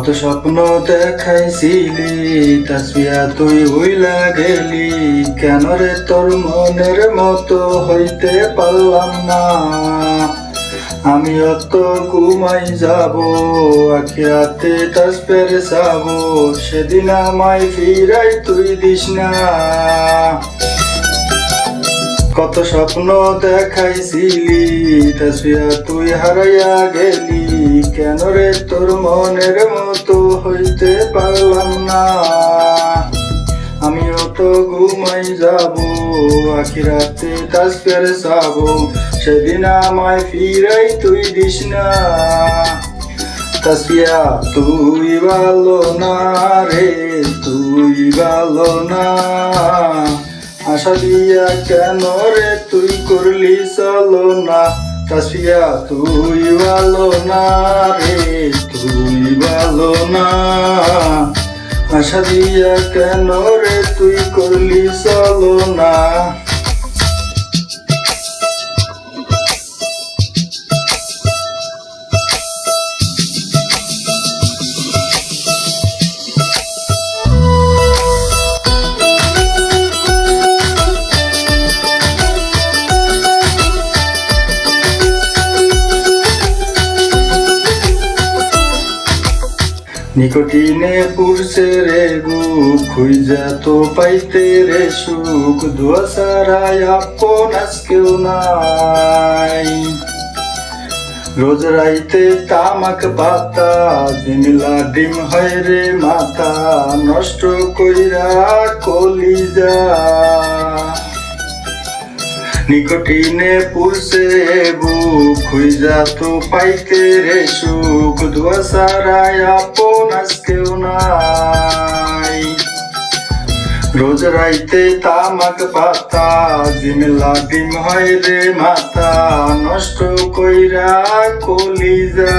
কত স্বপ্ন দেখাইছিলি তাসবিয়া তুই ভুইলা গেলি, কেন রে তোর মনের মতো হইতে পারলাম না। আমি অত ঘুমাই যাব, আখিরাতে তাসবির যাব, সেদিন আমায় ফিরাই তুই দিস না। কত স্বপ্ন দেখাইছিলি তাসবিয়া তুই হারাইয়া গেলি, কেন রে তোর মনের মতো হইতে পারলাম না। আমিও তো ঘুমাই যাব, আখিরাতে তাসবির যাব, সেদিন আমায় ফিরাই তুই দিস না। তাসবিয়া তুই ভালো না রে, তুই ভালো না। আশা দিয়া কেন রে তুই করলি চলো না। তাসবিয়া তুই ভালো না রে, তুই ভালো না। আশা দিয়া কেন রে তুই করলি চলো না। নিকটিনে পুরছে রে বুক, খুঁজা তো পাইতে রে সুখ, দোয়া ছাড়াই আপন আজকেও নাই। রোজ রাইতে তামাক পাতা, দিনলা ডিম হয় রে মাথা, নষ্ট কইরা কলিজা। নিকটিনে পুরছে বুক, খুঁজা তো পাইতে রে সুখ, দোয়া ছাড়াই আপন আজকেও নাই। রোজ রাইতে তামাক পাতা, জিমলা ডিম হয় রে মাথা, নষ্ট কইরা কলিজা।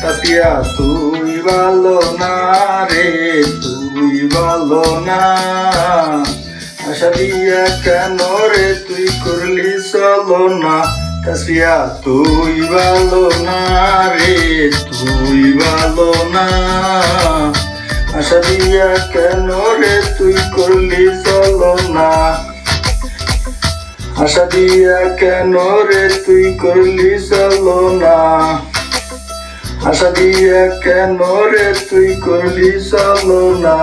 তাসবিয়া তুই ভালো না রে, তুই ভালো না। আশা দিয়া কেন রে তুই করলি চলো না। তাসবিয়া তুই ভালো না রে, তুই ভালো না। আশা দিয়া কেন রে তুই করলি চলো না। আশা দিয়া কেন রে তুই করলি চলো না। আশা দিয়া কেন রে তুই করলি চলো না।